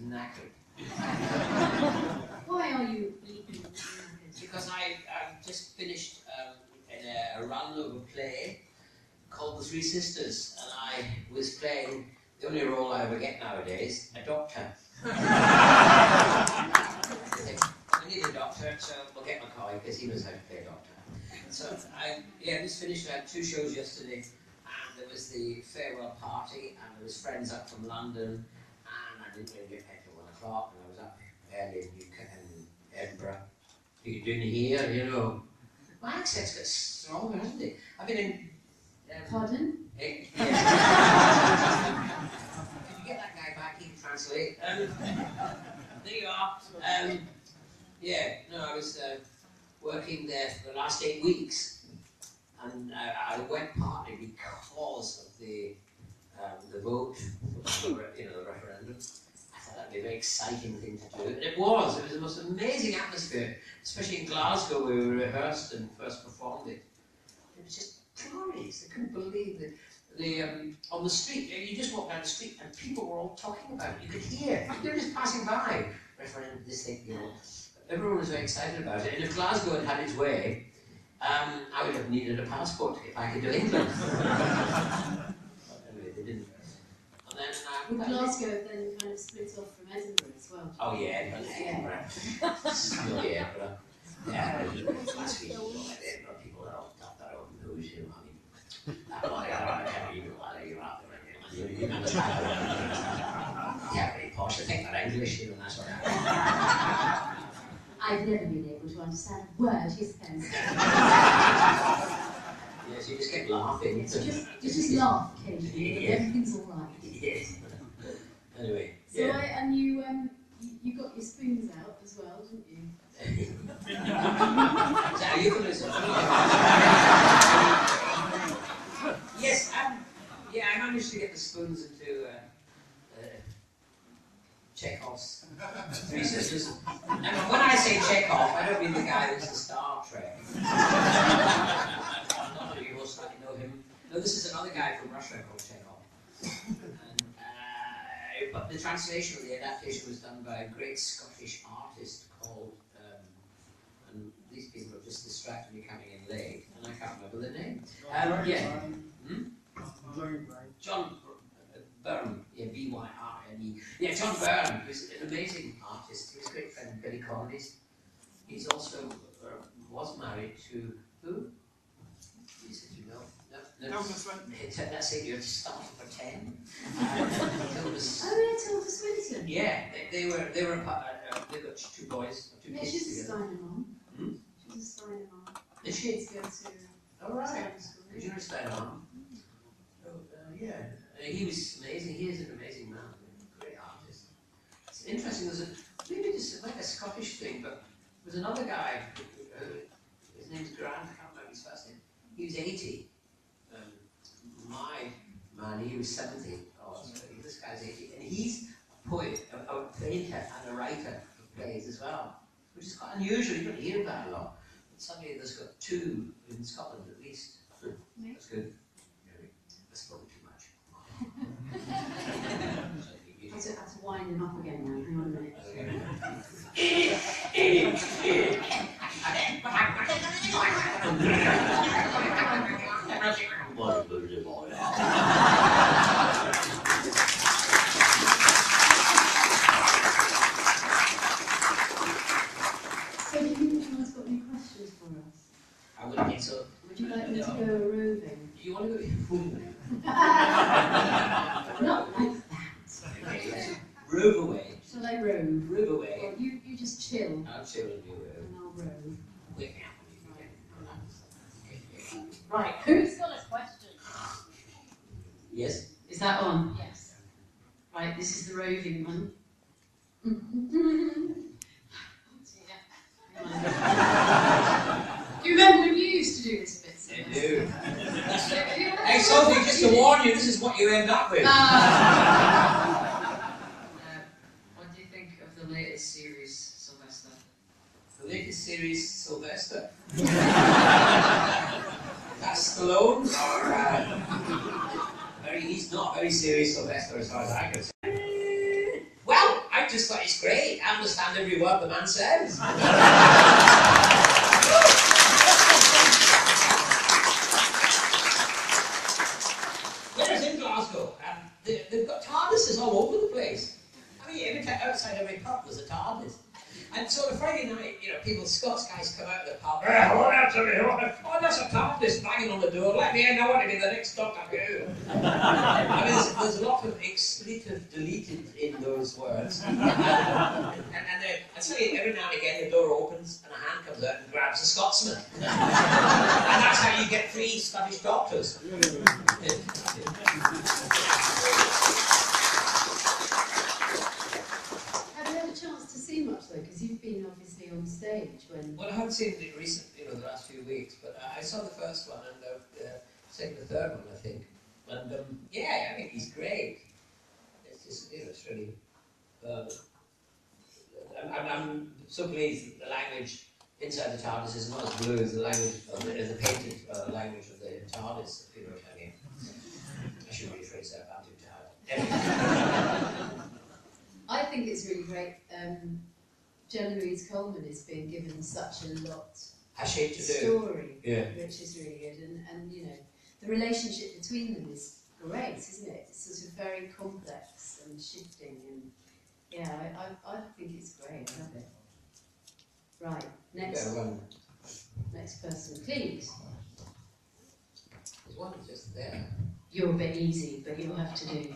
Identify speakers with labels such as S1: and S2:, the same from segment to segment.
S1: knackered.
S2: Why are you bleeding knackered?
S1: Because I've just finished a run of a play called The Three Sisters, and I was playing the only role I ever get nowadays, a doctor. I need a doctor, so we'll get McCoy, because he knows how to play a doctor. So I just finished. I had 2 shows yesterday, and there was the farewell party, and there was friends up from London, and I didn't really get back till 1 o'clock, and I was up early in Newcastle, in Edinburgh. You can hear, you know. My accent's got stronger, hasn't it? I've been in...
S2: Pardon?
S1: Yeah. Can you get that guy back? He can translate. There you are. I was working there for the last 8 weeks, and I went partly because of the vote, the referendum. I thought that'd be a very exciting thing to do, and it was. It was the most amazing atmosphere, especially in Glasgow, where we rehearsed and first performed it. It was just glorious. I couldn't believe it. On the street, you just walk down the street and people were all talking about it. You could hear. They were just passing by. Referendum, this thing, you know. Everyone was very excited about it. And if Glasgow had had its way, I would have needed a passport to get back into England. But anyway, they didn't. And then
S2: Glasgow then kind of split off from Edinburgh as well.
S1: Oh yeah, Edinburgh. Still Edinburgh. Yeah, last week, Edinburgh people are all got their own nose, you know. I mean, yeah, very posh. I think they're English, you know, that's what I
S2: I've never been able to understand a word he says.
S1: Yes, you just kept laughing.
S2: You just laugh occasionally, but everything's all right.
S1: Yes. Anyway.
S2: So and you got your spoons out as well, didn't you?
S1: Is that a euphemism? Yes, I managed to get the spoons into Chekhov's Three Sisters. And when I say Chekhov, I don't mean the guy who's the Star Trek. Not that you most likely know him. No, this is another guy from Russia called Chekhov. And, but the translation of the adaptation was done by a great Scottish artist called, and these people have just distracted me coming in late, and I can't remember the name. John Byrne, B-Y-R-N-E. Yeah, John Byrne, who's an amazing artist. He was a great friend of Billy Connolly's. He's also was married to who? You said you know. No. That's it. You're starting for 10.
S2: Tilda Swinton.
S1: Yeah, they were. They've got 2 boys, 2 kids
S2: she's
S1: together.
S2: a Steiner mom. She's a Steiner mom.
S1: Is she?
S2: Kids go to.
S1: Oh right. Did you know Steiner mom? Yeah. He was amazing. He is an amazing man. Great artist. It's interesting. Maybe just like a Scottish thing, but there's another guy. His name's Grant. I can't remember his first name. He was 80. My man, he was 70. Oh, this guy's 80, and he's a poet, a painter, and a writer of plays as well, which is quite unusual. You don't hear that a lot. But somebody that's got 2 in Scotland at least. That's good. I spoke too much.
S2: I have to wind him up again now. Hang on a minute. So do you think anyone's got any questions for us?
S1: I wouldn't think so.
S2: Would you like me to go roving?
S1: Do you want to go?
S2: Not like that.
S1: Rove away.
S2: Shall I rove?
S1: Rove away.
S2: Well, you just chill.
S1: I'll chill and you rove.
S2: And I'll rove.
S1: Wait now.
S2: Right, who's got a question?
S1: Yes?
S2: Is that on?
S3: Yes.
S2: Right, this is the roving one. Do you remember when you used to do this bit?
S1: I do. Hey Sophie, just to warn you, this is what you end up with.
S2: What do you think of the latest series, Sylvester?
S1: The latest series, Sylvester. That's Stallone, or he's not very serious, Sylvester, as far as I can see. Well, I just thought it's great. I understand every word the man says. Whereas in Glasgow, they've got TARDISes all over the place. I mean, outside every pub there's a TARDIS. And so on a Friday night, you know, people, Scots guys come out of the pub, what else are we doing? Oh, there's a TARDIS banging on the door, let me in, I want to be the next Doctor Who. I mean, there's a lot of expletive deleted in those words. and I tell you, every now and again the door opens and a hand comes out and grabs a Scotsman. And that's how you get 3 Scottish doctors.
S2: Much though, because you've been obviously on stage when...
S1: Well, I haven't seen it recent, the last few weeks, but I saw the first one and the second, the third one, I think. And yeah, I think he's great. It's just, it's really. I'm so pleased that the language inside the TARDIS is not as blue as the language, as the painted language of the TARDIS. If you know what I mean. I should rephrase that. I'm too tired. Anyway.
S2: I think it's really great. Jenna Louise-Coleman is being given such a lot
S1: of
S2: story,
S1: yeah.
S2: which is really good, and you know, the relationship between them is great, isn't it? It's sort of very complex and shifting, and yeah, I think it's great. I love it. Right, next person, please.
S1: There's one just there.
S2: You're a bit easy, but you'll have to do.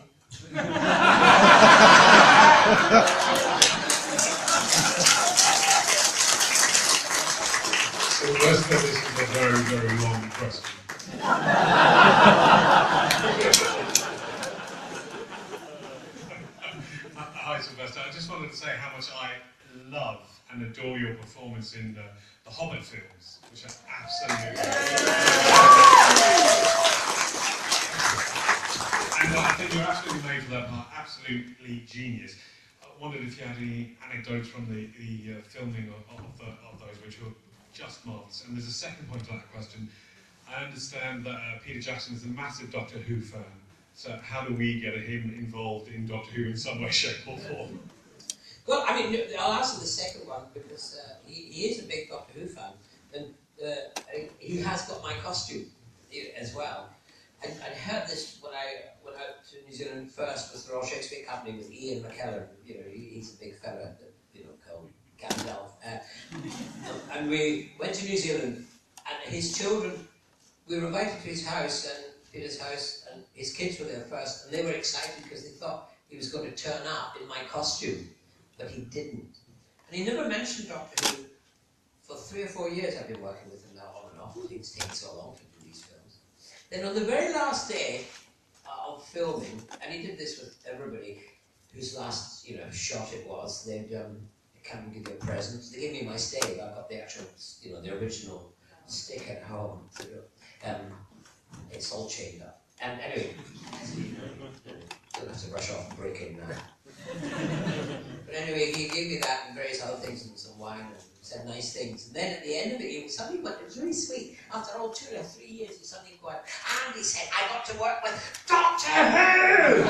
S3: Sylvester, this is a very, very long question. Hi Sylvester, I just wanted to say how much I love and adore your performance in the Hobbit films, which are absolutely... And I think you're absolutely made for that part, absolutely genius. I wondered if you had any anecdotes from the filming of those, which were just marvellous. And there's a second point to that question. I understand that Peter Jackson is a massive Doctor Who fan. So how do we get him involved in Doctor Who in some way, shape or form?
S1: Well, I mean, I'll answer the second one because he is a big Doctor Who fan. And he has got my costume as well. I heard this when I went out to New Zealand first with the Royal Shakespeare Company with Ian McKellen. You know, he's a big fella that, called Gandalf. And we went to New Zealand, and his children, we were invited to his house, and Peter's house, and his kids were there first, and they were excited because they thought he was going to turn up in my costume, but he didn't. And he never mentioned Doctor Who. For 3 or 4 years I've been working with him now, on and off. It's taken so long to do these films. Then on the very last day of filming, and he did this with everybody whose last, shot it was, they'd come and give you a present. They gave me my stave. I've got the actual, the original stick at home. So, it's all chained up. And anyway, don't have to rush off and break in now. But anyway, he gave me that and various other things and some wine and said nice things. And then at the end of it, he suddenly went, it was really sweet. After all 2 or 3 years, he suddenly went, and he said, I got to work with Doctor Who!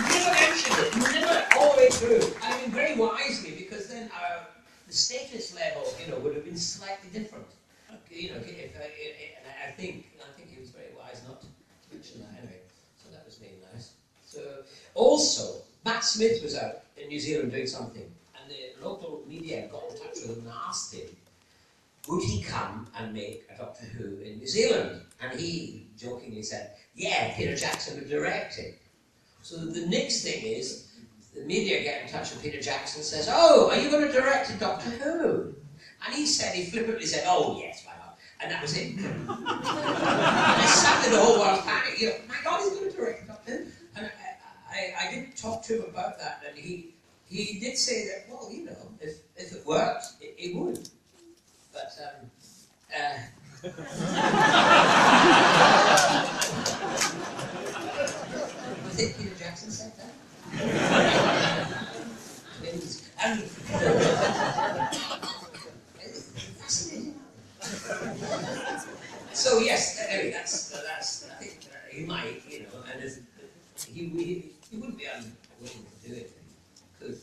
S1: Never mentioned it, never all the way through. I mean, very wisely, because then the status level, would have been slightly different. And I think he was very wise not to mention that anyway. So that was really nice. So also, Matt Smith was out in New Zealand doing something, and the local media got in touch with him and asked him, would he come and make a Doctor Who in New Zealand? And he jokingly said, yeah, Peter Jackson would direct it. So the next thing is, the media get in touch with Peter Jackson and says, oh, are you going to direct a Doctor Who? And he flippantly said, oh yes, why not? And that was it. And suddenly the whole world panicked. My God, he's going to direct a Doctor Who. And I did talk to him about that, and he did say that, well, if it worked, it would. But, I think Peter Jackson said that. And fascinating. So yes, anyway, that's I think he might, you know, and he wouldn't be unwilling to do it. He could.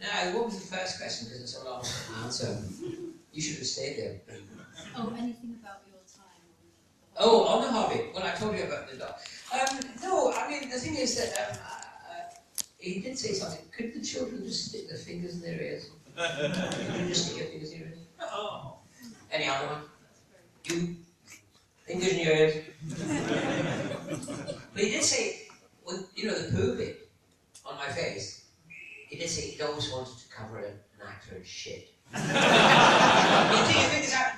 S1: Now, what was the first question? Because it's a long answer. You should have stayed there.
S4: Oh, anything about your time?
S1: Oh, on the Hobbit. Well, I told you about the dog. No, I mean, the thing is that he did say something. Could the children just stick their fingers in their ears? You just stick your fingers in your ears? Oh. Any other one? You? Fingers in your ears? But he did say, well, you know, the poo bit on my face, he did say he'd always wanted to cover an actor in shit. You think your fingers out?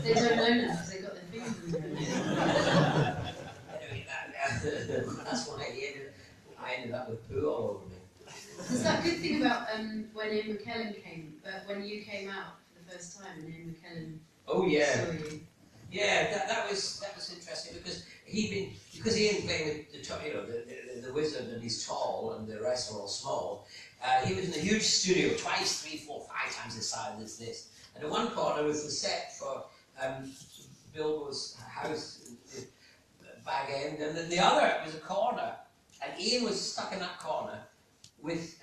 S2: They don't know now because they've got their fingers in their ears.
S1: Anyway, that's why I ended up with poo all over me.
S2: There's that good thing about when Ian McKellen came, when you came out for the first time and Ian McKellen
S1: Oh yeah.
S2: saw you.
S1: Yeah, that was interesting because Ian playing with the wizard and he's tall and the rest are all small. He was in a huge studio, twice, 3, 4, 5 times the size as this. And in one corner was the set for Bilbo's house in Bag End, and then the other was a corner, and Ian was stuck in that corner with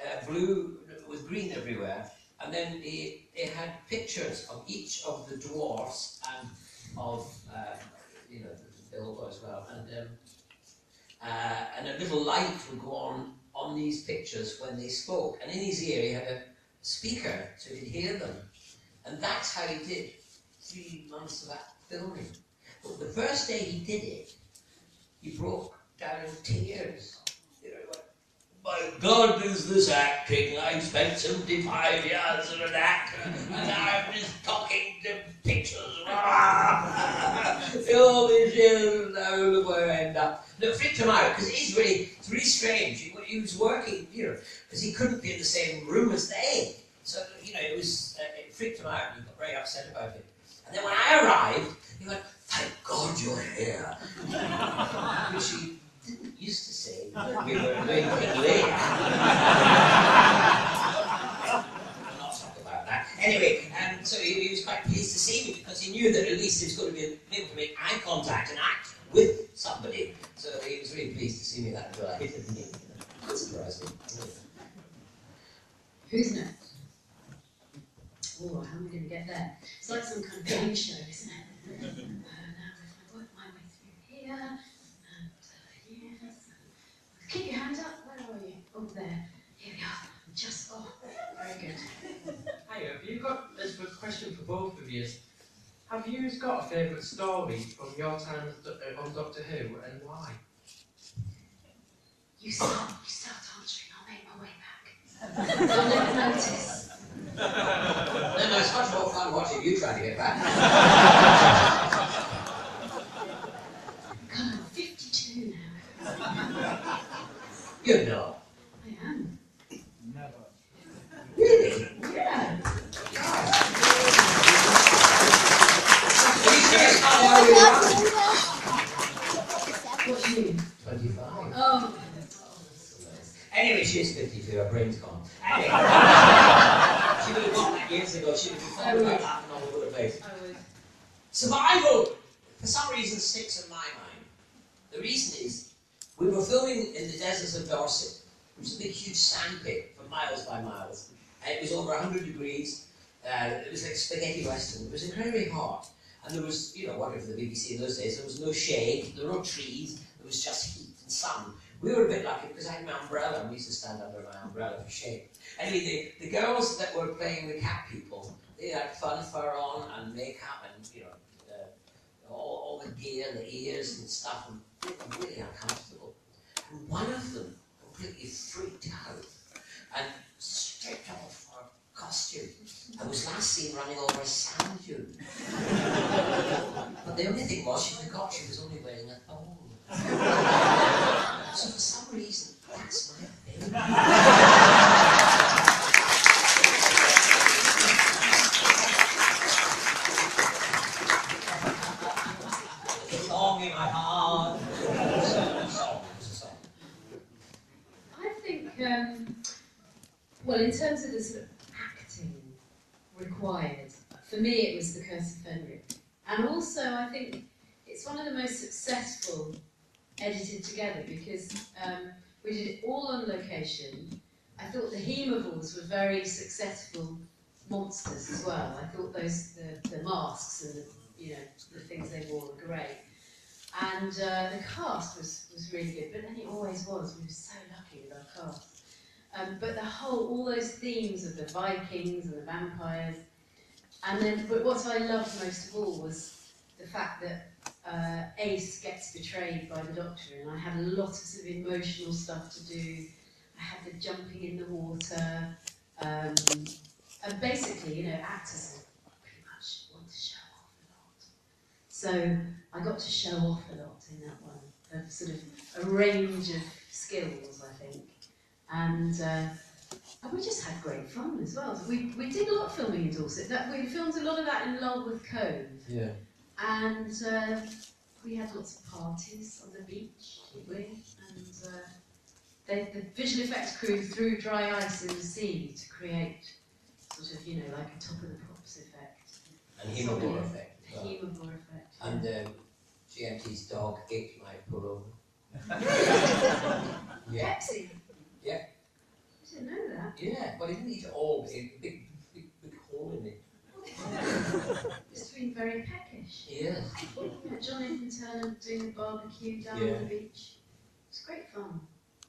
S1: with green everywhere, and then they had pictures of each of the dwarfs and of Bilbo as well, and a little light would go on these pictures when they spoke, and in his ear he had a speaker so he could hear them, and that's how he did 3 months of that filming. But the first day he did it, he broke down in tears. You know, he went, my God, is this acting? I spent 75 years as an actor, and I'm just talking to pictures. All these years, now look where I end up. No, it freaked him out, because it's really strange. He was working, because he couldn't be in the same room as they. So, it freaked him out, and he got very upset about it. And then when I arrived, he went, thank God you're here. Which he didn't used to say when we were doing King Lear. I'll not talk about that. Anyway, so he was quite pleased to see me because he knew that at least he was going to be able to make eye contact and act with somebody. So he was really pleased to see me that way. That surprised me.
S2: Who's next? Oh, how am I going to get there? It's like some kind of game show, isn't it? Now if I work my way through here, and yes. Keep your hands up. Where are you? Oh, there. Here we are. Just, very good.
S5: Hi, have you got this question for both of you? Have you got a favourite story from your time on Doctor Who, and why?
S2: You start answering, I'll make my way back. I'll never notice.
S1: No, it's much more fun watching you trying to get back.
S2: God, I'm 52 now.
S1: You're not.
S2: I am.
S6: Never.
S1: Really?
S2: Yeah. What's you?
S1: 25.
S2: Oh.
S1: Anyway, she's 52, her brain's gone. Anyway, she would have got that years ago, she would have thought about that and all over the place.
S2: I would.
S1: Survival, for some reason, sticks in my mind. The reason is, we were filming in the deserts of Dorset, which is a big, huge sandpit for miles by miles. And it was over 100 degrees, it was like spaghetti western, it was incredibly hot. And there was, whatever the BBC in those days, there was no shade, there were no trees, there was just heat and sun. We were a bit lucky because I had my umbrella and we used to stand under my umbrella for shade. Anyway, the girls that were playing the cat people, they had fun fur on and makeup and, all the gear, the ears and stuff, and they were really uncomfortable. And one of them completely freaked out and stripped off her costume and was last seen running over a sand dune. But the only thing was, she forgot she was only wearing a thong. So for some reason, that's my thing. It's long in my heart. It's a song.
S2: I think, well, in terms of the sort of acting required, for me it was The Curse of Fenrir. And also, I think it's one of the most successful edited together because we did it all on location. I thought the haemovores were very successful monsters as well. I thought the masks and the things they wore were great. And the cast was really good, but then it always was. We were so lucky with our cast. But all those themes of the Vikings and the vampires, and then, but what I loved most of all was the fact that Ace gets betrayed by the Doctor, and I had a lot of sort of emotional stuff to do. I had the jumping in the water, and basically, actors pretty much want to show off a lot. So I got to show off a lot in that one, of sort of a range of skills, I think. And we just had great fun as well. So we did a lot of filming in Dorset. We filmed a lot of that in Lulworth Cove.
S1: Yeah.
S2: And we had lots of parties on the beach, didn't we? And the visual effects crew threw dry ice in the sea to create sort of, like a top of the pops effect.
S1: And haemovore effect.
S2: A haemovore effect.
S1: And GMT's dog ate my pullover. Yeah.
S2: Pepsi?
S1: Yeah.
S2: I didn't know that.
S1: Yeah, but he didn't eat it all, but he had a big hole in it.
S2: It's been very peckish.
S1: Yes.
S2: Yeah, Jonathan Turner doing the barbecue down
S1: Yeah.
S2: on the beach. It's great fun.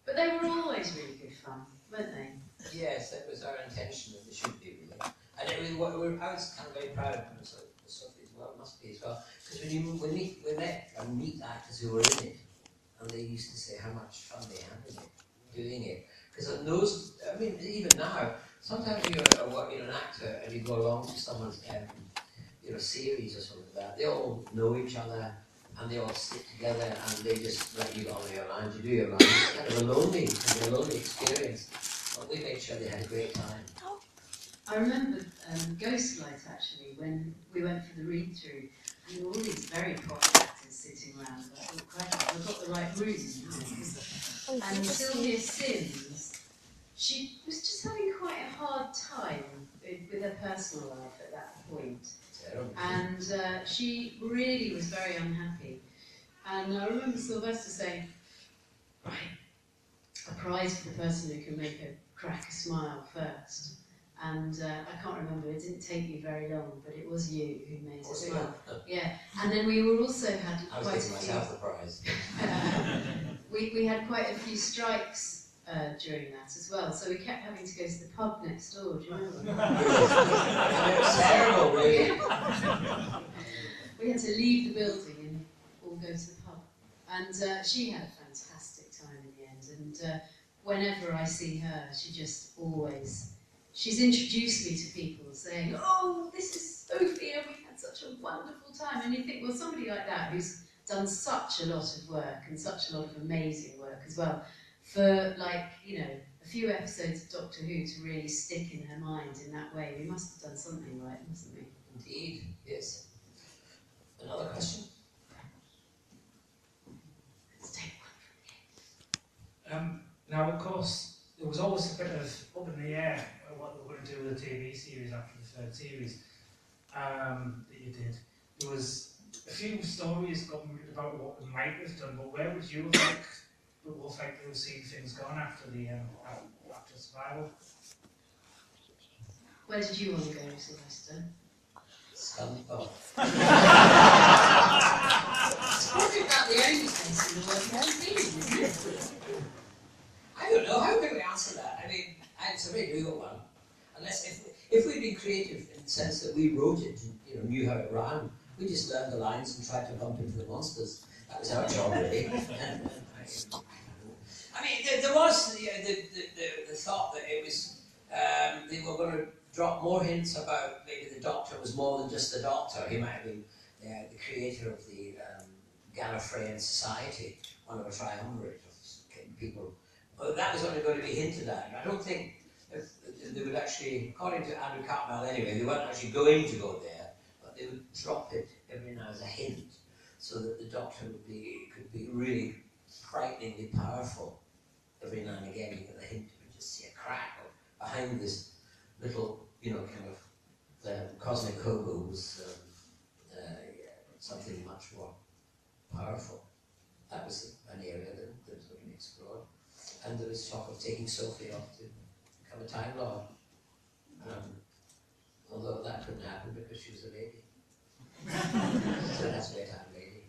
S2: But they were always really good fun, weren't they?
S1: Yes, that was our intention that they should be, really. And I was kind of very proud of Sophie as well, must be as well. Because we meet actors who were in it, and they used to say how much fun they had in it, doing it. Because even now, sometimes you're an actor and you go along to someone's series or something like that, they all know each other and they all sit together and they just let you go on your lines, you do your lines. It's kind of a lonely experience. But we made sure they had a great time.
S2: I remember Ghostlight actually, when we went for the read-through, and there were all these very posh actors sitting around. I thought, crikey, I've got the right room. And Sylvia Sims, she was just having quite a hard time with her personal life at that point. And she really was very unhappy. And I remember Sylvester saying, right, a prize for the person who can make her crack a smile first. And I can't remember, it didn't take you very long, but it was you who made her smile. Yeah, and then we also had quite a few...
S1: myself the prize.
S2: we had quite a few strikes during that as well, so we kept having to go to the pub next door, do you remember?
S1: It was terrible, really.
S2: We had to leave the building and all go to the pub. And she had a fantastic time in the end, and whenever I see her, she's introduced me to people saying, oh, this is Sophie, and we had such a wonderful time. And you think, well, somebody like that who's done such a lot of work and such a lot of amazing work as well, for a few episodes of Doctor Who to really stick in her mind in that way, we must have done something right, mustn't we?
S1: Indeed, yes. Another question?
S2: Let's take one.
S6: Now, of course, there was always a bit of up in the air what they were going to do with the TV series after the third series that you did. There was a few stories going about what we might have done, but where would you have liked to have seen things gone after after Survival?
S2: Where did you want to go, Sylvester?
S1: Scunthorpe.
S2: It's probably about the only place in the world where I've been, isn't it?
S1: I don't know, how can we answer that? I mean, it's a very difficult one. Unless if we'd been creative in the sense that we wrote it and knew how it ran, we just learned the lines and tried to bump into the monsters. That was our job, really. I mean, there was the thought that it was they were going to drop more hints about maybe the Doctor was more than just the Doctor. He might have been the creator of the Gallifreyan Society, one of a triumvirate of people. But that was only going to be hinted at. I don't think they would actually, according to Andrew Cartmel anyway, they weren't actually going to go there, but they would drop it every now as a hint, so that the Doctor could be really frighteningly powerful. Every now and again, you get the hint, you just see a crack behind this little, kind of cosmic hobo was something much more powerful. That was an area that was going to be explored. And there was talk of taking Sophie off to become a Time Lord. Although that couldn't happen because she was a lady. So it has to be a Time Lady.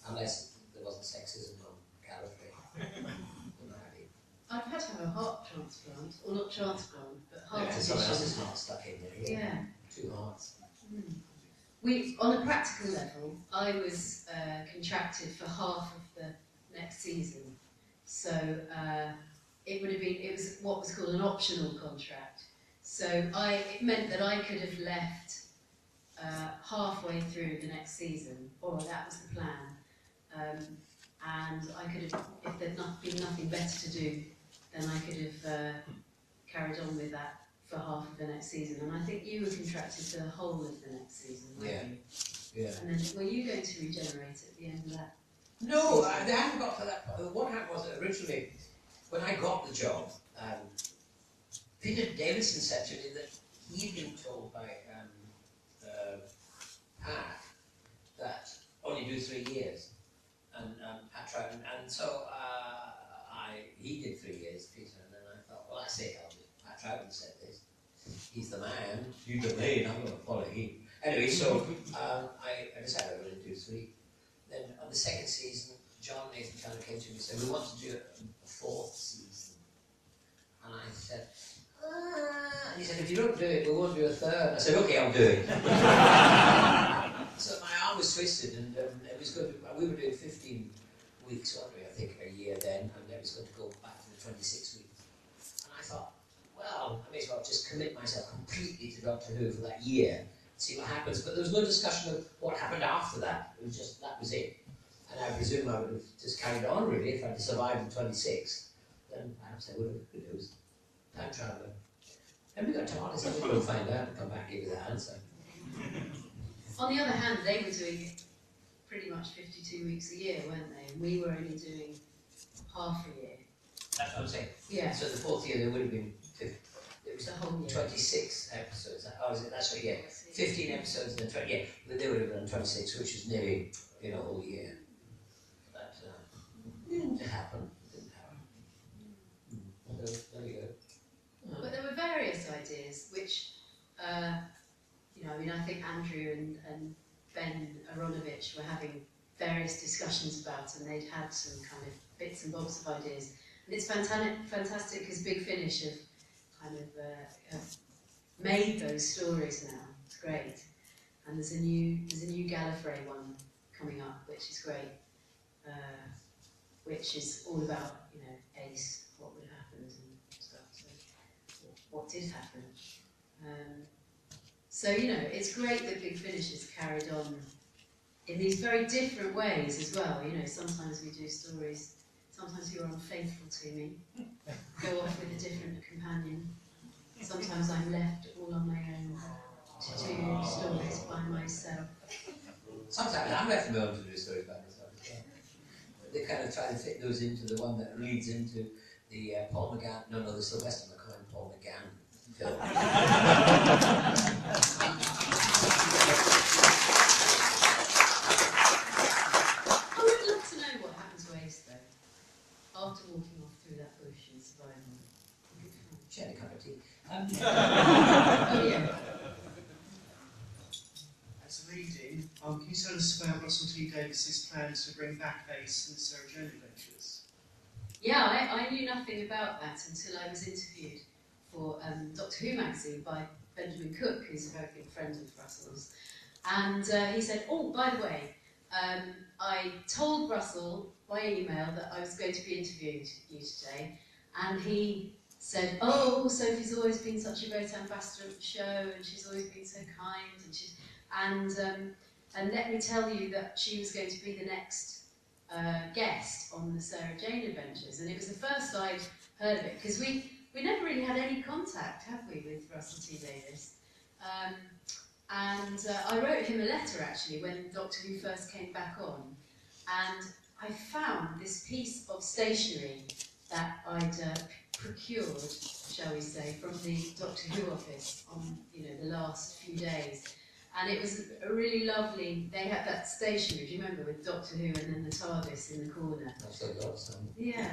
S1: Unless there wasn't sexism on Gallifrey.
S2: I've had to have a heart transplant, or not transplant, but heart
S1: Yeah, someone else's
S2: condition.
S1: heart stuck in there.
S2: Yeah.
S1: 2 hearts.
S2: On a practical level, I was contracted for half of the next season. So it would have been, it was what was called an optional contract. So it meant that I could have left halfway through the next season, or that was the plan. And I could have, if there'd been nothing better to do, then I could have carried on with that for half of the next season. And I think you were contracted for the whole of the next season, weren't you?
S1: Yeah.
S2: And then, were you going to regenerate at the end of that?
S1: No, they hadn't got to that point. What happened was that originally, when I got the job, Peter Davison said to me that he'd been told by Pat that only do 3 years. And Pat Troughton, and so he did 3 years, Peter, and then I thought, well, that's it, Pat Troughton said this. He's the man, you do me, and I'm going to follow him. Anyway, so I decided I was going to do 3. Then on the second season, John Nathan Chandler came to me and said, we want to do a 4th season. And I said, and he said, if you don't do it, we won't do a 3rd. I said, okay, I'll do it. So my arm was twisted, and it was good. We were doing 15 weeks, weren't we, I think, a year then, and it was going to go back to the 26 weeks. And I thought, well, I may as well just commit myself completely to Doctor Who for that year, see what happens. But there was no discussion of what happened after that. It was just, that was it. And I presume I would have just carried on, really, if I'd survived the 26. Then perhaps I would have, who knows, time traveller. And we got to honest, I will find out and come back and give you the answer.
S2: On the other hand, they were doing it pretty much 52 weeks a year, weren't they? And we were only doing half a year.
S1: That's what I'm saying.
S2: Yeah.
S1: So the 4th year there would have been 50, it was
S2: The whole year.
S1: 26 episodes. Oh, is it? That's right, yeah. 15 episodes and then 20, yeah. But they would have been 26, which is nearly, a whole year. That didn't happen. So, there we go.
S2: But there were various ideas which, I think Andrew and Ben Aronovich were having various discussions about, and they'd had some kind of bits and bobs of ideas. And it's fantastic because Big Finish have kind of made those stories now. It's great. And there's a new Gallifrey one coming up, which is great, which is all about Ace, what would have happened and stuff. So what did happen. So it's great that Big Finish has carried on in these very different ways as well. Sometimes we do stories, sometimes you're unfaithful to me, go off with a different companion. Sometimes I'm left all on my own to do stories by myself.
S1: Sometimes I'm left alone to do stories by myself as well. They kind of try to fit those into the one that leads into the Paul McGann, the Sylvester McCoy and Paul McGann film.
S2: I would love to know what happened to Ace though, after walking off through that bush and surviving.
S1: She had a cup of tea.
S2: Oh yeah.
S7: As a lead-in, can you tell us about Russell T Davies's plans to bring back Ace and the Sarah Jane Adventures?
S2: Yeah, I knew nothing about that until I was interviewed for Doctor Who magazine by Benjamin Cook, who's a very good friend of Russell's. And he said, oh, by the way, I told Russell by email that I was going to be interviewing you today, and he said, oh, Sophie's always been such a great ambassador of the show, and she's always been so kind, and let me tell you that she was going to be the next guest on the Sarah Jane Adventures. And it was the first I'd heard of it, because we never really had any contact, have we, with Russell T Davies? I wrote him a letter, actually, when Doctor Who first came back on, and I found this piece of stationery that I'd procured, shall we say, from the Doctor Who office on the last few days. And it was a really lovely, they had that stationery, do you remember, with Doctor Who and then the TARDIS in the corner?
S1: I've still got some.
S2: Yeah.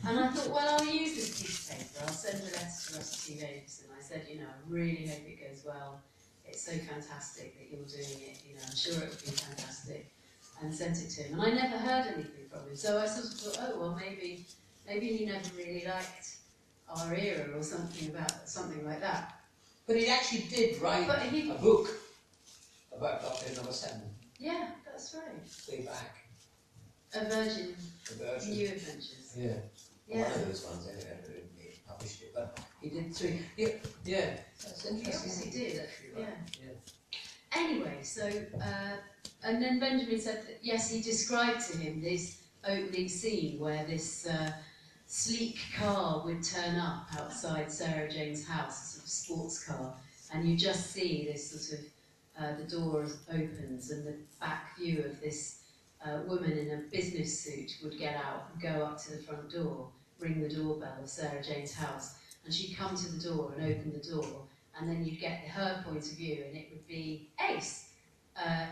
S2: And I thought, well, I'll use this piece of paper, I'll send a letter to Russell T Davis, and I said, you know, I really hope it goes well. It's so fantastic that you're doing it, you know, I'm sure it would be fantastic. And sent it to him. And I never heard anything from him. So I sort of thought, oh, well, maybe he never really liked our era or something like that.
S1: But he actually did write a book about Doctor Number 7.
S2: Yeah, that's right.
S1: Way back.
S2: A Virgin.
S1: A
S2: New Adventures.
S1: Yeah.
S2: Yeah.
S1: One of those ones, anyway, I didn't publish it, but he did 3. Yeah, yeah. That's
S2: He
S1: interesting.
S2: obviously did.
S1: Actually, right?
S2: Yeah. Anyway, so, and then Benjamin said that, yes, he described to him this opening scene where this sleek car would turn up outside Sarah Jane's house, a sort of sports car, and you just see this sort of, the door opens and the back view of this woman in a business suit would get out and go up to the front door, ring the doorbell of Sarah Jane's house, and she'd come to the door and open the door, and then you'd get her point of view, and it would be Ace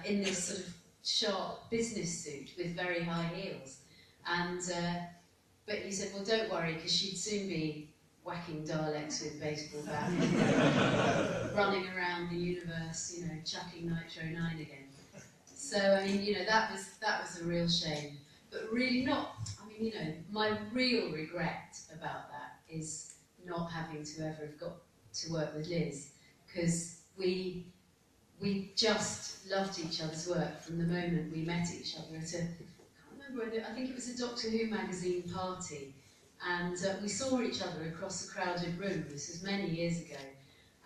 S2: in this sort of sharp business suit with very high heels. And but he said, well, don't worry, because she'd soon be whacking Daleks with baseball bat, running around the universe, you know, chucking Nitro 9 again. So I mean, you know, that was a real shame, but really not. I mean, you know, my real regret about that is not having to ever have got to work with Liz, because we just loved each other's work from the moment we met each other at a, I can't remember whether, I think it was a Doctor Who magazine party, and we saw each other across a crowded room. This was many years ago,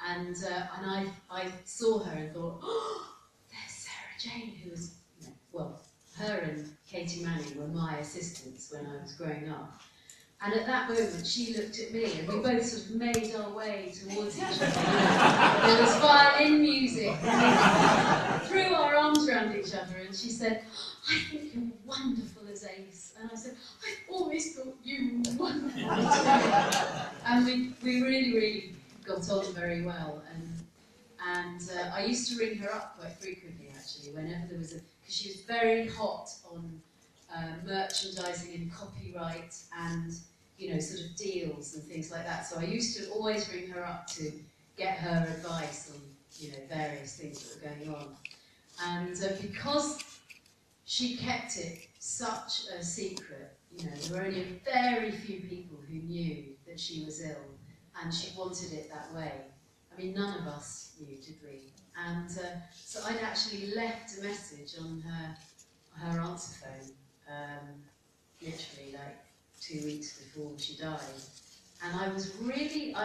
S2: and I saw her and thought, oh, there's Sarah Jane, who was, you know, well, her and Katie Manning were my assistants when I was growing up. And at that moment, she looked at me, and we both sort of made our way towards each other. There was violin music. We threw our arms around each other, and she said, I think you're wonderful as Ace. And I said, I've always thought you were wonderful. And we really, really got on very well. And I used to ring her up quite frequently, actually, whenever there was a, because she was very hot on merchandising and copyright and, you know, sort of deals and things like that. So I used to always ring her up to get her advice on, you know, various things that were going on. And because she kept it such a secret, you know, there were only very few people who knew that she was ill, and she wanted it that way. I mean, none of us knew, did we? And so I'd actually left a message on her answer phone, literally like 2 weeks before she died. And I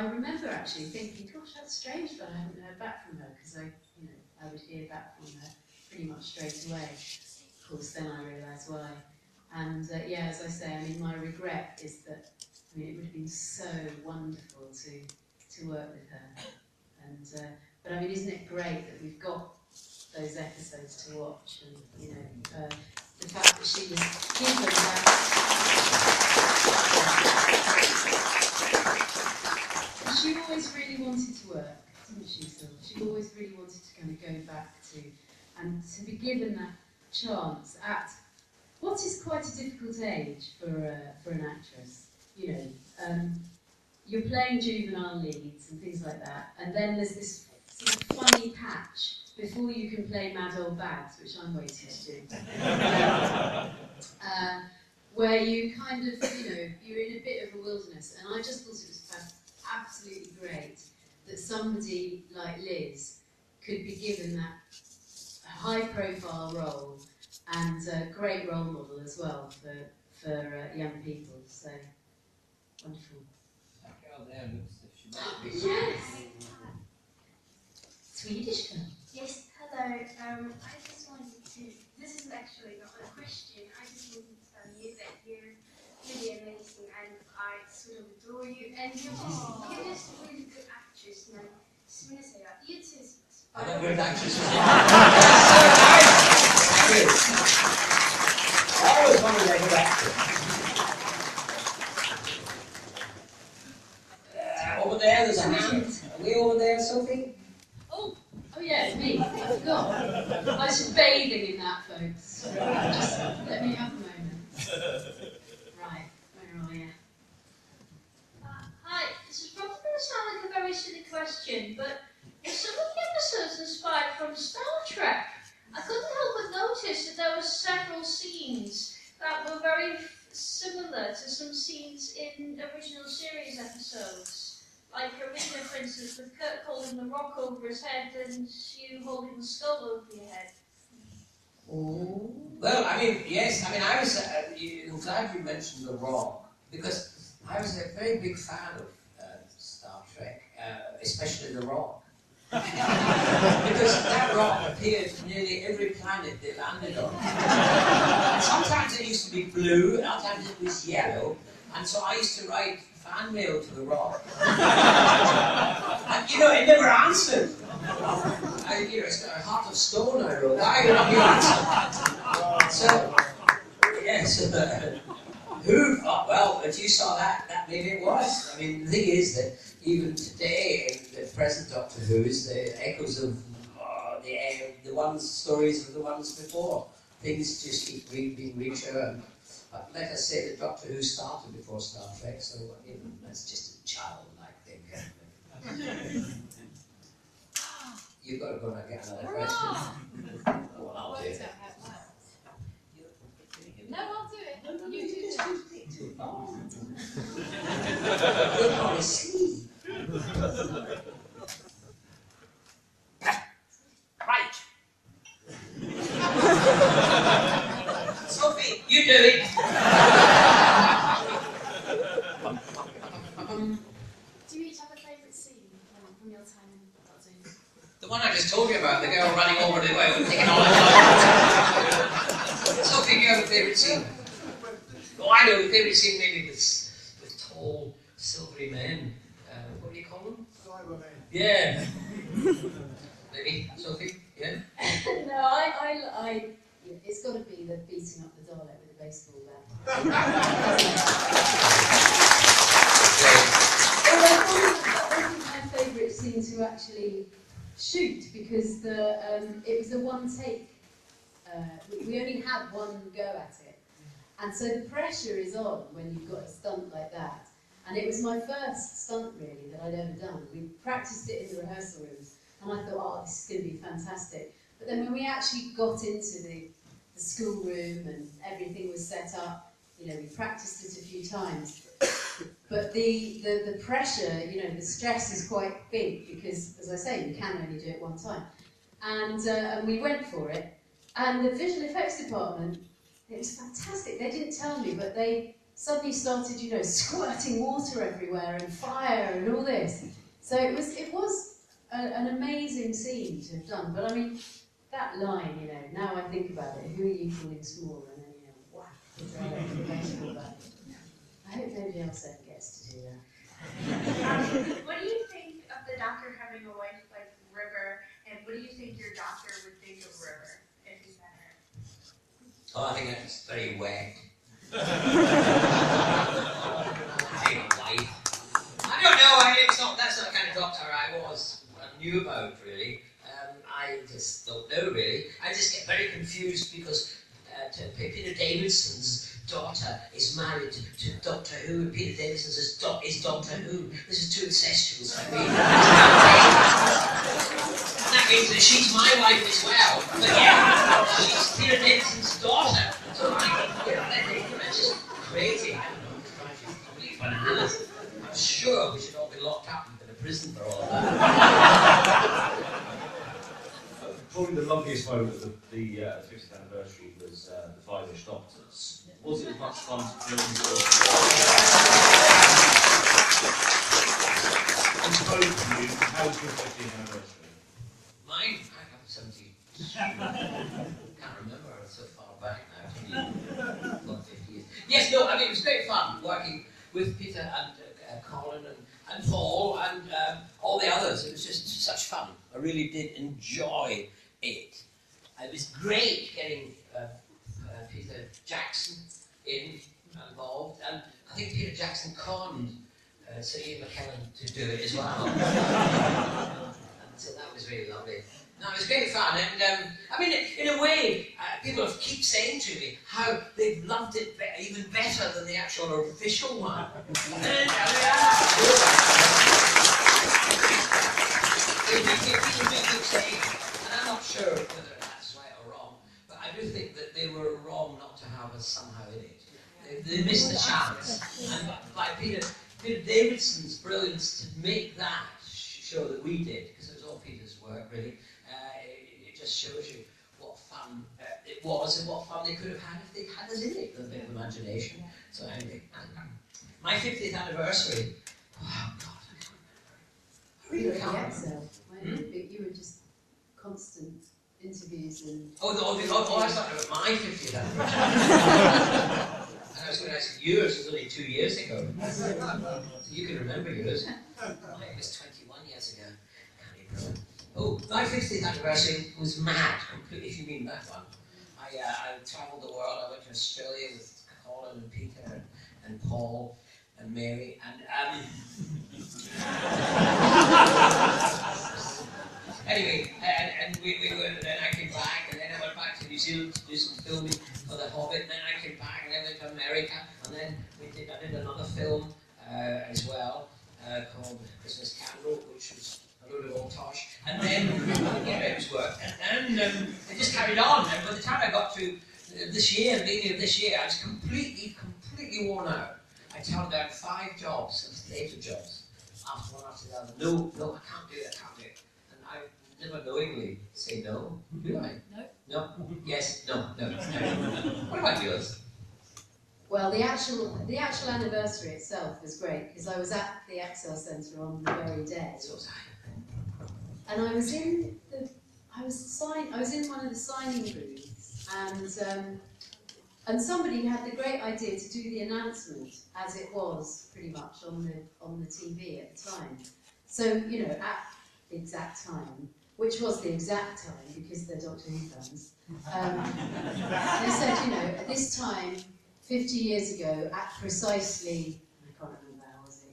S2: remember actually thinking, gosh, that's strange that I haven't heard back from her, because I would hear back from her pretty much straight away. Of course, then I realised why. And yeah, as I say, I mean, my regret is that, I mean, it would have been so wonderful to work with her. And but I mean, isn't it great that we've got those episodes to watch, and you know, the fact that she was given that. She always really wanted to work, didn't she, Sylvie? She always really wanted to kind of go back to, and to be given that chance at what is quite a difficult age for an actress. You know, you're playing juvenile leads and things like that, and then there's this sort of funny patch before you can play Mad Old Bags, which I'm waiting to do, where you kind of, you know, you're in a bit of a wilderness. And I just thought it was absolutely great that somebody like Liz could be given that high-profile role and a great role model as well for young people. So wonderful.
S1: That girl there looks as if she might be.
S2: Yes. Swedish girl.
S8: Yes, hello. I just wanted to, this is actually not a question, I just wanted to tell you that you're really amazing and I sort of adore you, and you're just a really good actress, and I just want to say that. You too.
S1: I'm a good actress. I always wanted to be a good actress. Over there, there's a hand. Are we over there, Sophie?
S2: Oh yeah, it's me. I forgot. imagine bathing in that, folks. Just let me have a moment. Right, where are you?
S9: Hi, this is probably going to sound like a very silly question, but were some of the episodes inspired from Star Trek? I couldn't help but notice that there were several scenes that were very similar to some scenes in original series episodes. Like Arena, for instance, with Kirk holding the rock over his head and you holding the skull over your head.
S1: Well, I mean, yes, I mean, I was, I'm glad you mentioned The Rock, because I was a very big fan of Star Trek, especially The Rock. Because that rock appeared on nearly every planet they landed on. And sometimes it used to be blue, and other times it was yellow, and so I used to write fan mail to The Rock. And, you know, it never answered. You know, it's got a heart of stone, I wrote. Why would not you answer? So, yes, who? Oh, well, if you saw that, maybe it was. I mean, the thing is that even today, in the present Doctor Who's, the echoes of the ones, stories of the ones before. Things just keep being returned. But let us say that Doctor Who started before Star Trek, so you know, that's just a childlike thing. You've got to go and get another question. Well, I'll do it.
S2: No, I'll do it. You do it.
S1: You're not asleep. Right. Sophie, you do it.
S4: Do you each have a favourite scene from your time in Doctor Who?
S1: The one I just told you about, the girl running over the way, taking all that time. Sophie, do you have a favourite scene? Oh, I know, the favourite scene maybe with tall, silvery men. What do you call them? Yeah. Maybe, Sophie? Yeah?
S2: No, it's got to be the beating up the Dalek with a baseball bat. Well, that's one of my favourite scenes to actually shoot, because it was a one take. We only had one go at it. And so the pressure is on when you've got a stunt like that. And it was my first stunt, really, that I'd ever done. We practiced it in the rehearsal rooms, and I thought, oh, this is going to be fantastic. But then when we actually got into the schoolroom and everything was set up, you know, we practiced it a few times. But the pressure, you know, the stress is quite big because, as I say, you can only do it one time. And we went for it. And the visual effects department, it was fantastic. They didn't tell me, but they suddenly started, you know, squirting water everywhere and fire and all this. So it was an amazing scene to have done. But I mean, that line, you know, now I think about it, who are you calling small? And then, you know, whack, the baseball bat. I hope nobody else ever gets to do that.
S8: What do you think of the Doctor having a wife like River, and what do you think your doctor would think of River if he met her?
S1: Oh, I think that's very wet. I don't know, that's not the kind of doctor I knew about, really. I just don't know, really. I just get very confused because Peter Davidson's daughter is married to Doctor Who, and Peter Davison is Doctor Who. This is too incestuous for me. That means that she's my wife as well. But yeah, she's Peter Davison's daughter. So that's just crazy. I don't know. It drives you completely bananas. I'm sure we should all be locked up in a prison for all of that.
S10: Probably the loveliest moment of the 50th anniversary was the Five-ish Doctors. Was it much fun to film? And to both of you, how was your 50th anniversary?
S1: Mine? I have 70. Can't remember, it's so far back now. Not 50 years. Yes, no, I mean, it was great fun working with Peter and Colin and Paul and all the others. It was just such fun. I really did enjoy it. It was great getting Peter Jackson involved, and I think Peter Jackson conned Sir Ian McKellen to do it as well. And so that was really lovely. No, No, it was great fun, and I mean, in a way, people keep saying to me how they've loved it even better than the actual official one. And, people do say, and I'm not sure whether that's right or wrong, but I do think that they were wrong not to have us somehow in it. They missed the chance, and by Peter Davidson's brilliance to make that show that we did, because it was all Peter's work, really. It just shows you what fun it was and what fun they could have had if they had us in it, with a bit of imagination. So anyway, my 50th anniversary, oh God, I really can't remember.
S2: You were just constant interviews and...
S1: I thought it was my 50th anniversary. And I was going to ask yours, it was only 2 years ago. So you can remember yours. Mine was 21 years ago. Can't even remember. Oh, my 50th anniversary was mad, completely, if you mean that one. I travelled the world. I went to Australia with Colin and Peter and Paul and Mary, and anyway, and we went, and then I came back, and then I went back to New Zealand to do some filming for The Hobbit, and then I came back, and then went to America, and then I did another film as well called Christmas Candle, which was a load of old tosh, and then it was work, and it just carried on. And by the time I got to this year, the beginning of this year, I was completely worn out. I turned down 5 jobs, theatre jobs, after one after the other. No, I can't do it. And I never knowingly say no, do I? No. Yes. No. What about yours?
S2: Well, the actual anniversary itself was great because I was at the Excel Centre on the very day.
S1: So was I.
S2: And I was in one of the signing booths, and somebody had the great idea to do the announcement as it was pretty much on the TV at the time. So at the exact time, which was the exact time because they're Doctor Who fans. They said, at this time, 50 years ago, at precisely, I can't remember how was it,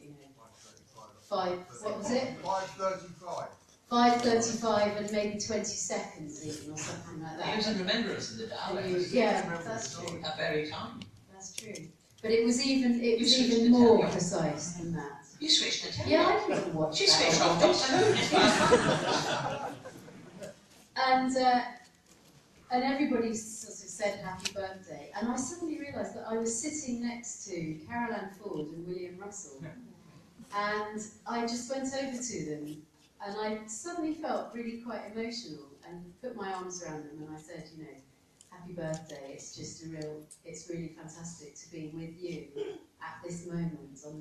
S11: 5:35.
S2: 5:35 and maybe 20 seconds even, or something like that.
S1: It was in remembrance of the Daleks.
S2: Yeah, that's true.
S1: That very time.
S2: That's true. But it was even more precise than that.
S1: You switched the telly.
S2: Yeah, I didn't watch
S1: She
S2: that.
S1: switched off Doctor Who.
S2: And everybody sort of said happy birthday. And I suddenly realised that I was sitting next to Carol Ann Ford and William Russell. And I just went over to them. And I suddenly felt really quite emotional and put my arms around them and I said, happy birthday, it's really fantastic to be with you at this moment, at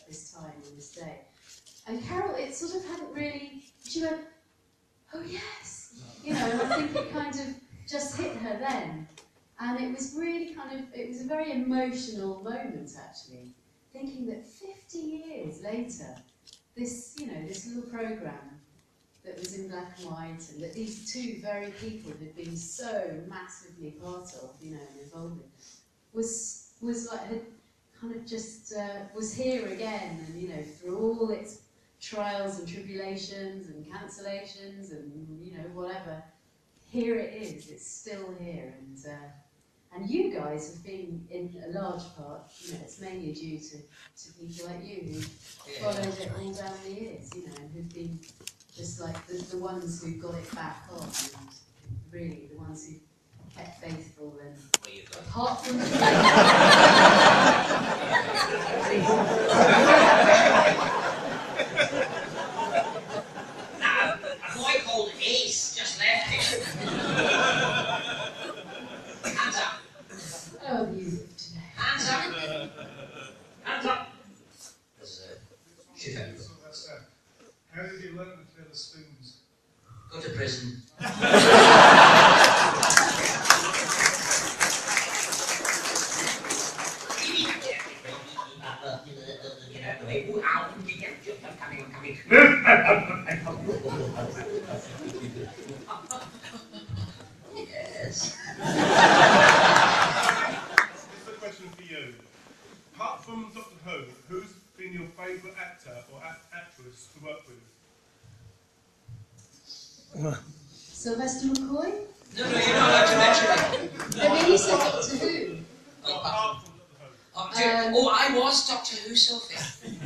S2: this time, on this day. And Carol, it sort of hadn't really, she went, oh yes, and I think it kind of just hit her then. And it was really it was a very emotional moment actually, thinking that 50 years later, this little programme that was in black and white, and that these two very people had been so massively part of, and involved in, was like had kind of just was here again, and through all its trials and tribulations and cancellations and whatever, here it is. It's still here, and you guys have been in a large part. It's mainly due to people like you who followed it all down the years, and who've been just like the ones who got it back on, and really the ones who kept faithful. And apart from
S1: Now, a boy called Ace just left here. Hands up.
S2: oh, you today.
S1: Hands up. Hands up. Shoot out.
S3: How did you learn to clear the spoons?
S1: Go to prison. Yes.
S3: Here's a question for you. Apart from Doctor Who, who's been your favourite actor or actress to work with?
S2: Sylvester McCoy?
S1: No, you're not allowed to mention it.
S2: I mean, you said Doctor Who.
S1: I was Doctor Who, Sophie.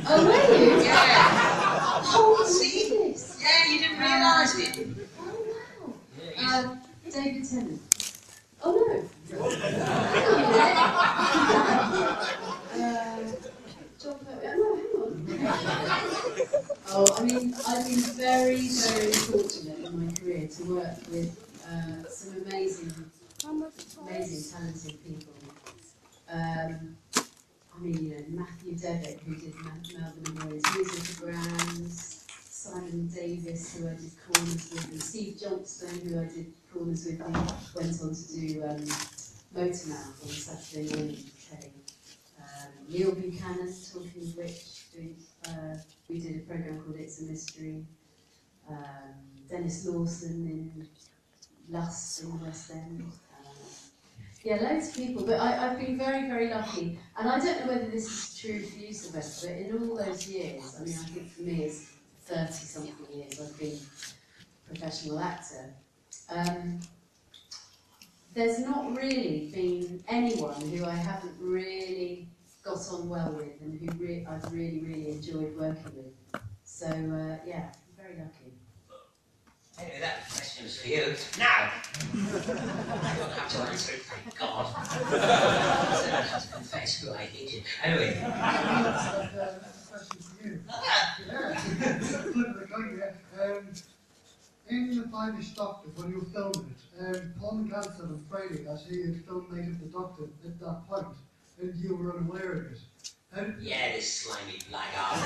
S2: Oh, were you?
S1: Yeah.
S2: Oh,
S1: see? Yeah, you didn't realise it.
S2: Oh, wow. David Tennant. Oh, no. John Pertwee. Oh, no, hang on. Oh, I mean, I've been very, very fortunate in my career to work with some amazing, talented people. I mean, you know, Matthew Devitt, who did Melbourne and Lloyd's Musicograms, Simon Davis, who I did Corners with, and Steve Johnston, who I did Corners with, and went on to do Motormouth on Saturday morning telly. Neil Buchanan, Talking of which, we did a programme called It's a Mystery. Dennis Lawson in Lust in the West End. Yeah, loads of people, but I've been very, very lucky. And I don't know whether this is true for you, Sylvester, but in all those years, I mean, I think for me it's 30-something years I've been a professional actor. There's not really been anyone who I haven't really got on well with and who I've really, really enjoyed working with. So, yeah, I'm very lucky.
S1: Anyway, that question is for you. Now! I don't have to answer it, thank God. I have to confess who I hated. Anyway.
S11: Question for you. In The Finest Doctor, when you were filming it, Paul McCann on Friday as he had filmed Night of the Doctor at that point, and you were unaware of it.
S1: Yeah, this slimy blackguard.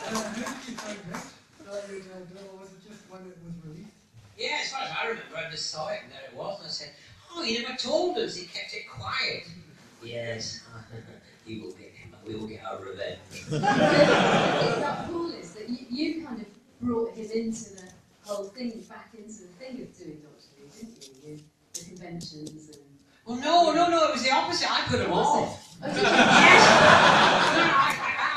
S11: How did you find out? Was it just when it was released?
S1: Yeah, as far as I remember, I just saw it and there it was, and I said, oh, he never told us, he kept it quiet. Yes, we will get our revenge.
S2: That Paul is that you kind of brought him into the whole thing, back into the thing of doing Doctor Who, didn't you? The conventions and...
S1: Well, no, it was the opposite. I put him off.
S2: Oh,
S1: yes!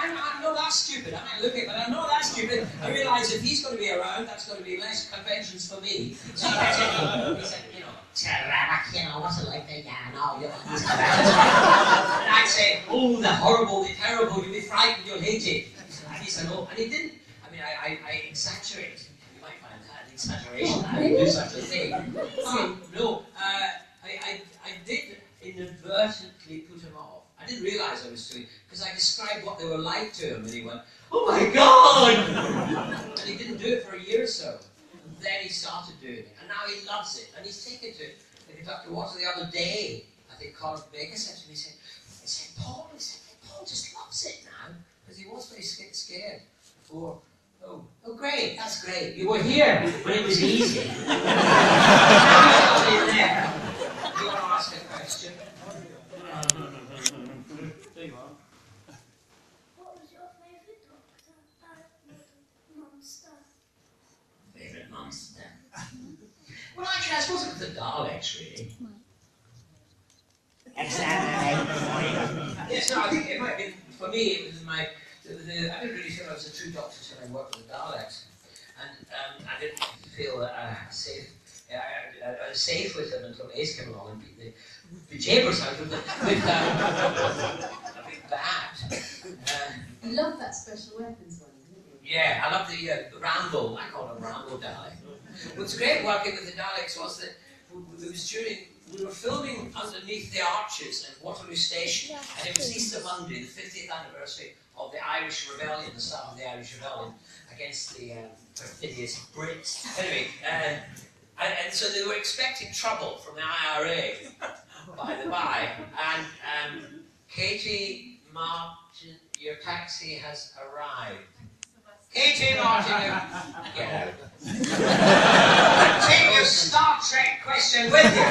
S1: I'm not that stupid. I might look it, but I'm not that stupid. I realise if he's going to be around, that's going to be less conventions for me. So he said, you know, Tarak, you know, what's it like there? Yeah, no, you know, these conventions. And I'd say, oh, they're horrible, they're terrible, you'll be frightened, you'll hate it. And he said, no, and he didn't. I mean, I exaggerate. You might find that an exaggeration. I didn't do such a thing. No, I did inadvertently put him off. I didn't realise I was doing it, because I described what they were like to him, and he went, oh my God! And he didn't do it for a year or so. And then he started doing it, and now he loves it, and he's taken to it. And Dr. Water the other day, I think Colin Baker said to me, he said, Paul just loves it now, because he was very scared before. Oh, great, that's great. You were here when it was easy. Now you're in there. You want to ask a question?
S8: There you are. What was your favourite Doctor monster?
S1: Favourite monster? Well, actually, I suppose it was the Daleks, really. Yes, no, I think it might be, for me, it was my... I didn't really feel I was a true doctor until I worked with the Daleks. And I didn't feel safe with them until Ace came along and beat the jabbers out of them with a big bat.
S2: You loved that special weapons one, didn't you?
S1: Yeah, I loved the Ramble. I called him Ramble Dalek. What's great working with the Daleks was that we were filming underneath the arches at Waterloo Station, and it was Easter Monday, the 50th anniversary of the Irish Rebellion, the start of the Irish Rebellion against the perfidious Brits. Anyway, and so they were expecting trouble from the IRA, by the by, and Katie Martin, your taxi has arrived. Katie Martin, get out. And take your Star Trek question with you.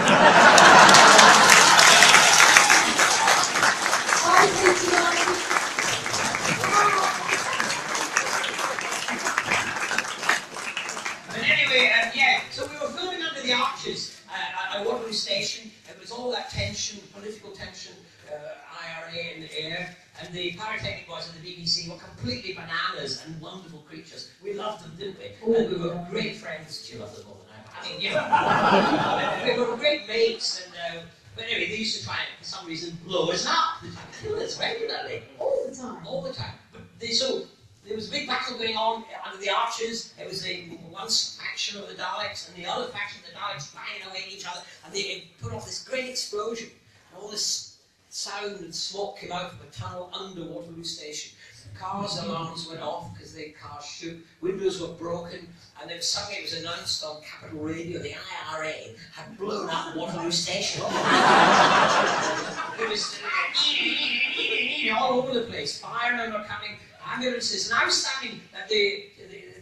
S2: Hi, Katie Martin.
S1: But anyway, yeah, so we were filming under the arches at Waterloo Station. It was all that tension, political tension, IRA in the air, and the pyrotechnic boys at the BBC were completely bananas and wonderful creatures. We loved loved them, didn't we? And we were great friends. She loved them more than I. I mean, you know, we were great mates, and but anyway, they used to try and, for some reason, blow us up. They tried to kill us regularly.
S2: All the time.
S1: All the time. But there was a big battle going on under the arches. It was the one faction of the Daleks and the other faction of the Daleks banging away at each other, and they put off this great explosion. And all this sound and smoke came out from a tunnel under Waterloo Station. Cars' alarms went off because the cars shook, windows were broken, and then suddenly it was announced on Capital Radio the IRA had blown up Waterloo Station. It was all over the place. Firemen were coming, ambulances, and I was standing at the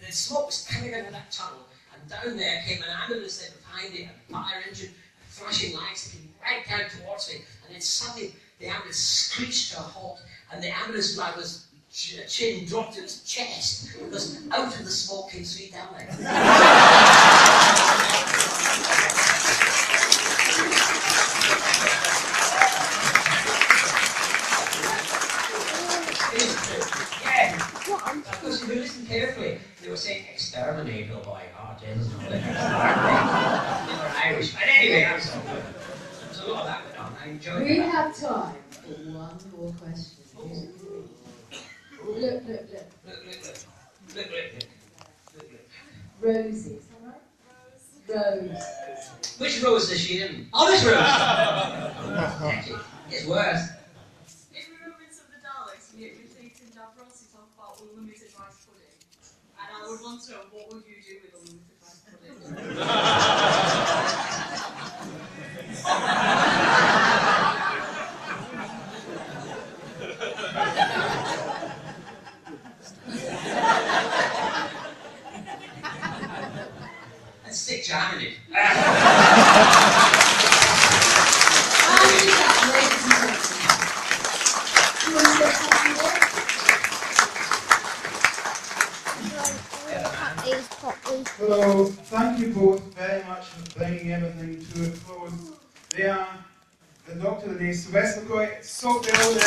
S1: smoke was coming out of that tunnel, and down there came an ambulance there behind it, a fire engine, flashing lights, came right down towards me, and then suddenly the ambulance screeched to a halt, and the ambulance driver's chin dropped to his chest, because out of the smoke came 3 Daleks. Of course, if you listen carefully, they were saying exterminate, oh boy, heartens, and all that. They were Irish. But anyway, that's all good. There's a lot of that going on. I enjoyed it.
S2: We have time for one more question. Look. Rosie, is that right? Rose.
S1: Which Rose is she in? Oh, this Rose! It's worse.
S4: In Remembrance of the Daleks, we take to Davros to talk about unlimited rice pudding. And I would want to know, what would you do with unlimited rice pudding?
S1: And stick jam in it.
S12: Hello, thank you both very much for bringing everything to a close. They are the Doctor, the name Sylvester, McCoy, Sophie, Aldred.